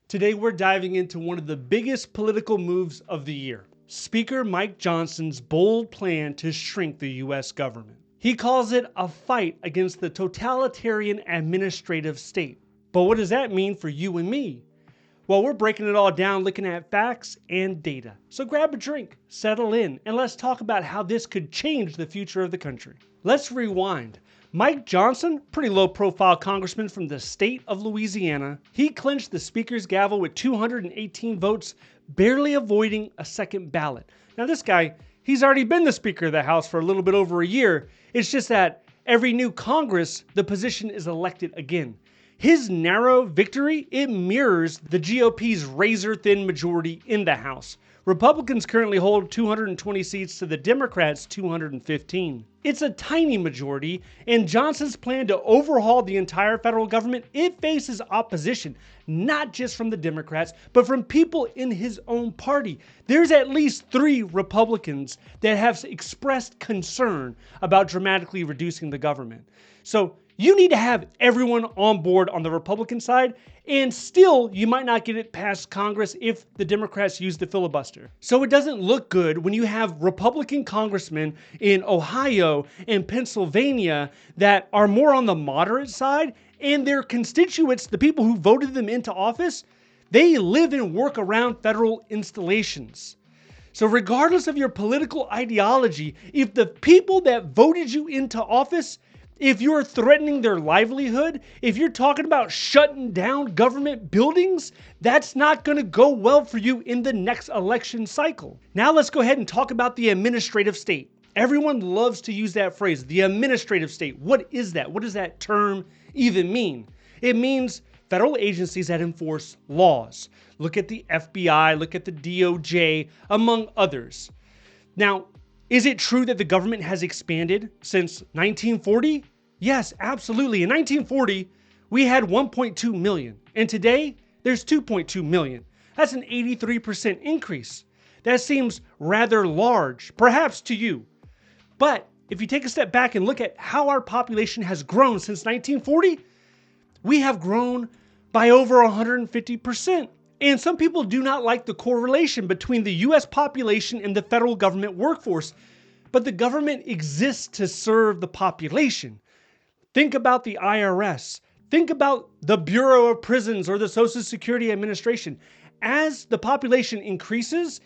Today we're diving into one of the biggest political moves of the year, Speaker Mike Johnson's bold plan to shrink the US government. He calls it a fight against the totalitarian administrative state. But what does that mean for you and me? Well, we're breaking it all down looking at facts and data. So grab a drink, settle in, and let's talk about how this could change the future of the country. Let's rewind. Mike Johnson, pretty low profile congressman from the state of Louisiana, he clinched the speaker's gavel with 218 votes, barely avoiding a second ballot. Now this guy, he's already been the Speaker of the House for a little bit over a year. It's just that every new Congress, the position is elected again. His narrow victory, it mirrors the GOP's razor-thin majority in the House. Republicans currently hold 220 seats to the Democrats' 215. It's a tiny majority, and Johnson's plan to overhaul the entire federal government, it faces opposition, not just from the Democrats, but from people in his own party. There's at least 3 Republicans that have expressed concern about dramatically reducing the government. So you need to have everyone on board on the Republican side, and still you might not get it past Congress if the Democrats use the filibuster. So it doesn't look good when you have Republican congressmen in Ohio and Pennsylvania that are more on the moderate side, and their constituents, the people who voted them into office, they live and work around federal installations. So regardless of your political ideology, if the people that voted you into office, if you're threatening their livelihood, if you're talking about shutting down government buildings, that's not going to go well for you in the next election cycle. Now let's go ahead and talk about the administrative state. Everyone loves to use that phrase, the administrative state. What is that? What does that term even mean? It means federal agencies that enforce laws. Look at the FBI, look at the DOJ, among others. Now, is it true that the government has expanded since 1940? Yes, absolutely. In 1940, we had 1.2 million, and today there's 2.2 million. That's an 83% increase. That seems rather large, perhaps to you. But if you take a step back and look at how our population has grown since 1940, we have grown by over 150%. And some people do not like the correlation between the US population and the federal government workforce. But the government exists to serve the population. Think about the IRS. Think about the Bureau of Prisons or the Social Security Administration. As the population increases,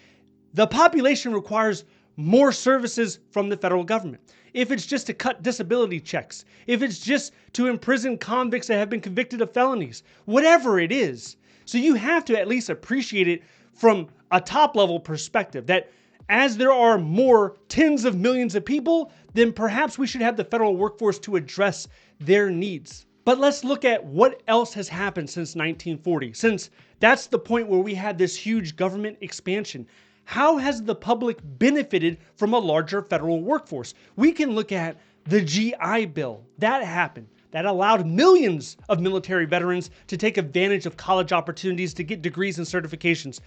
the population requires more services from the federal government. If it's just to cut disability checks, if it's just to imprison convicts that have been convicted of felonies, whatever it is. So you have to at least appreciate it from a top level perspective that as there are more tens of millions of people, then perhaps we should have the federal workforce to address their needs. But let's look at what else has happened since 1940, since that's the point where we had this huge government expansion. How has the public benefited from a larger federal workforce? We can look at the GI Bill. That happened. That allowed millions of military veterans to take advantage of college opportunities to get degrees and certifications.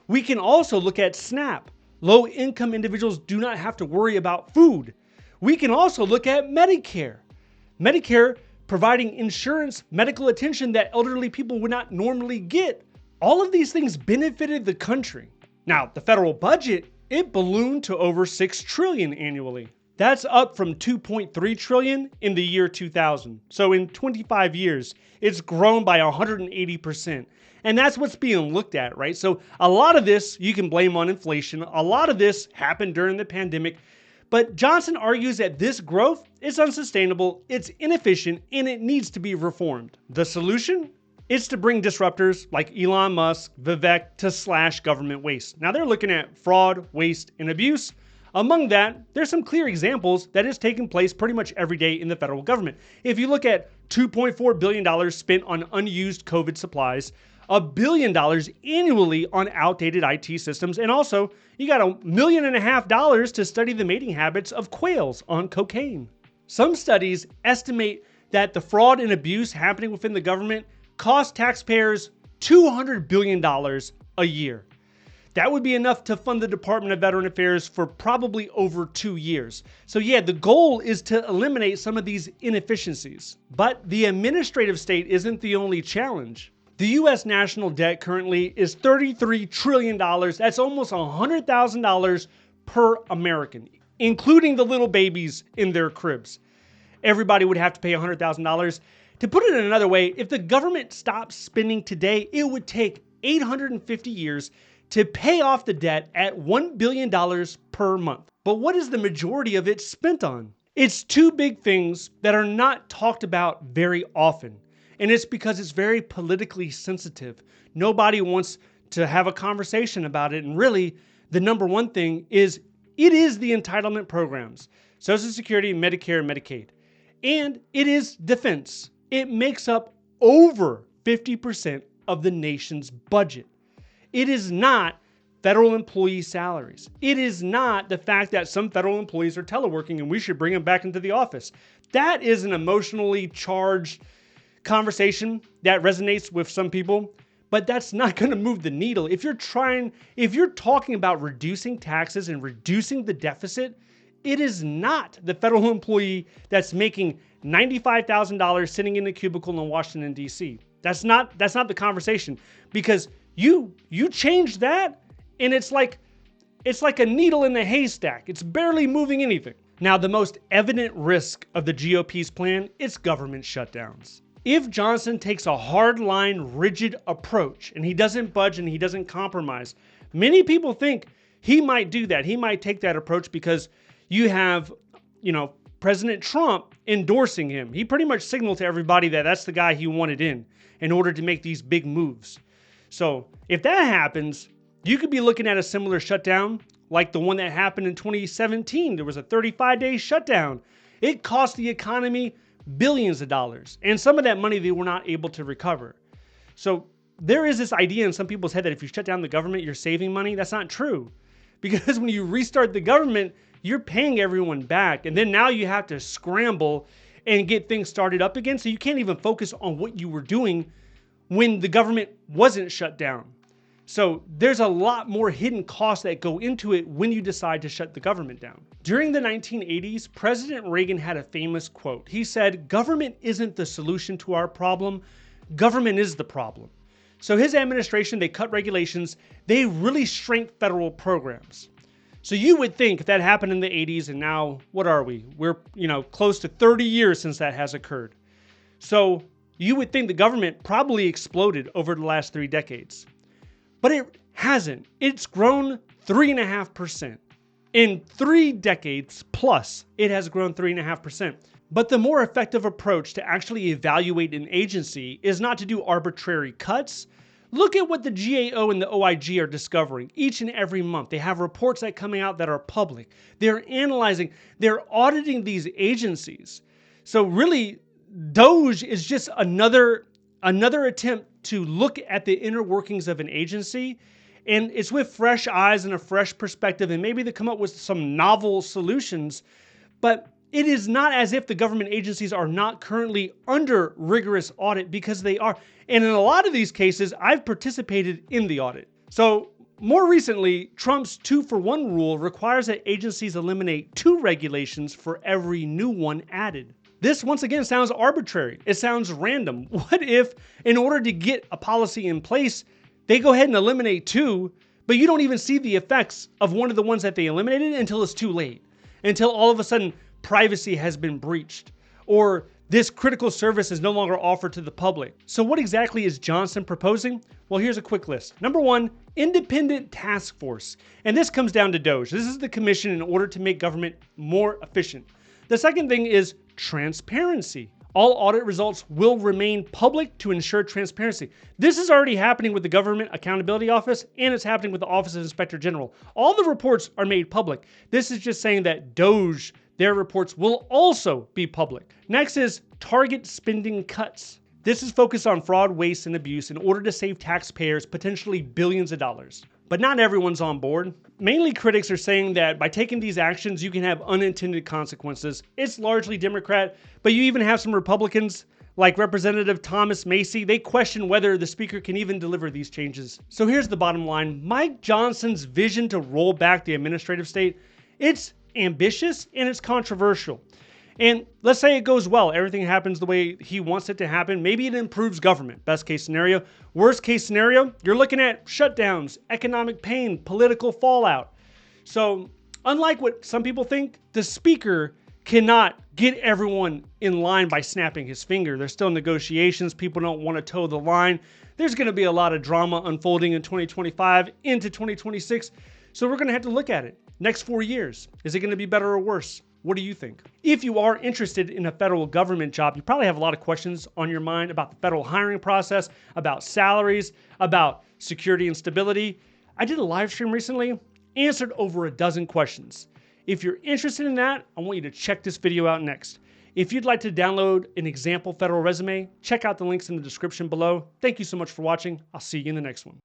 We can also look at SNAP. Low-income individuals do not have to worry about food. We can also look at Medicare. Medicare providing insurance, medical attention that elderly people would not normally get. All of these things benefited the country. Now, the federal budget, it ballooned to over $6 trillion annually. That's up from $2.3 trillion in the year 2000. So in 25 years, it's grown by 180%. And that's what's being looked at, right? So a lot of this you can blame on inflation. A lot of this happened during the pandemic. But Johnson argues that this growth is unsustainable, it's inefficient, and it needs to be reformed. The solution? It's to bring disruptors like Elon Musk, Vivek to slash government waste. Now they're looking at fraud, waste, and abuse. Among that, there's some clear examples that is taking place pretty much every day in the federal government. If you look at $2.4 billion spent on unused COVID supplies, $1 billion annually on outdated IT systems, and also you got $1.5 million to study the mating habits of quails on cocaine. Some studies estimate that the fraud and abuse happening within the government cost taxpayers $200 billion a year. That would be enough to fund the Department of Veteran Affairs for probably over 2 years. So yeah, the goal is to eliminate some of these inefficiencies. But the administrative state isn't the only challenge. The US national debt currently is $33 trillion. That's almost $100,000 per American, including the little babies in their cribs. Everybody would have to pay $100,000. To put it another way, if the government stopped spending today, it would take 850 years to pay off the debt at $1 billion per month. But what is the majority of it spent on? It's two big things that are not talked about very often. And it's because it's very politically sensitive. Nobody wants to have a conversation about it. And really, the number one thing is it is the entitlement programs, Social Security, Medicare, and Medicaid. And it is defense. It makes up over 50% of the nation's budget. It is not federal employee salaries. It is not the fact that some federal employees are teleworking and we should bring them back into the office. That is an emotionally charged conversation that resonates with some people, but that's not going to move the needle. If you're talking about reducing taxes and reducing the deficit, it is not the federal employee that's making $95,000 sitting in a cubicle in Washington, D.C. That's not the conversation, because you change that and it's like a needle in a haystack. It's barely moving anything. Now, the most evident risk of the GOP's plan is government shutdowns. If Johnson takes a hardline, rigid approach and he doesn't budge and he doesn't compromise, many people think he might do that. He might take that approach because you have, President Trump endorsing him. He pretty much signaled to everybody that that's the guy he wanted in order to make these big moves. So if that happens, you could be looking at a similar shutdown like the one that happened in 2017. There was a 35-day shutdown. It cost the economy billions of dollars. And some of that money they were not able to recover. So there is this idea in some people's head that if you shut down the government, you're saving money. That's not true. Because when you restart the government, you're paying everyone back. And then now you have to scramble and get things started up again. So you can't even focus on what you were doing when the government wasn't shut down. So there's a lot more hidden costs that go into it when you decide to shut the government down. During the 1980s, President Reagan had a famous quote. He said, "Government isn't the solution to our problem. Government is the problem." So his administration, they cut regulations. They really shrank federal programs. So you would think if that happened in the 80s, and now what are we? We're, close to 30 years since that has occurred. So you would think the government probably exploded over the last 3 decades. But it hasn't. It's grown 3.5%. In 3 decades plus, it has grown 3.5%. But the more effective approach to actually evaluate an agency is not to do arbitrary cuts. Look at what the GAO and the OIG are discovering each and every month. They have reports that coming out that are public. They're analyzing, they're auditing these agencies. So really, DOGE is just another attempt to look at the inner workings of an agency, and it's with fresh eyes and a fresh perspective, and maybe they come up with some novel solutions, but it is not as if the government agencies are not currently under rigorous audit, because they are. And in a lot of these cases, I've participated in the audit. So more recently, Trump's 2-for-1 rule requires that agencies eliminate 2 regulations for every new one added. This, once again, sounds arbitrary. It sounds random. What if, in order to get a policy in place, they go ahead and eliminate 2, but you don't even see the effects of one of the ones that they eliminated until it's too late, until all of a sudden privacy has been breached, or this critical service is no longer offered to the public. So what exactly is Johnson proposing? Well, here's a quick list. Number 1, independent task force. And this comes down to DOGE. This is the commission in order to make government more efficient. The second thing is transparency. All audit results will remain public to ensure transparency. This is already happening with the Government Accountability Office, and it's happening with the Office of Inspector General. All the reports are made public. This is just saying that DOGE, their reports will also be public. Next is target spending cuts. This is focused on fraud, waste, and abuse in order to save taxpayers potentially billions of dollars. But not everyone's on board. Mainly critics are saying that by taking these actions, you can have unintended consequences. It's largely Democrat, but you even have some Republicans like Representative Thomas Macy. They question whether the speaker can even deliver these changes. So here's the bottom line. Mike Johnson's vision to roll back the administrative state, it's ambitious and it's controversial. And let's say it goes well. Everything happens the way he wants it to happen. Maybe it improves government. Best case scenario. Worst case scenario, you're looking at shutdowns, economic pain, political fallout. So, unlike what some people think, the speaker cannot get everyone in line by snapping his finger. There's still negotiations. People don't want to toe the line. There's going to be a lot of drama unfolding in 2025 into 2026. So we're going to have to look at it. Next 4 years, is it going to be better or worse? What do you think? If you are interested in a federal government job, you probably have a lot of questions on your mind about the federal hiring process, about salaries, about security and stability. I did a live stream recently, answered over a dozen questions. If you're interested in that, I want you to check this video out next. If you'd like to download an example federal resume, check out the links in the description below. Thank you so much for watching. I'll see you in the next one.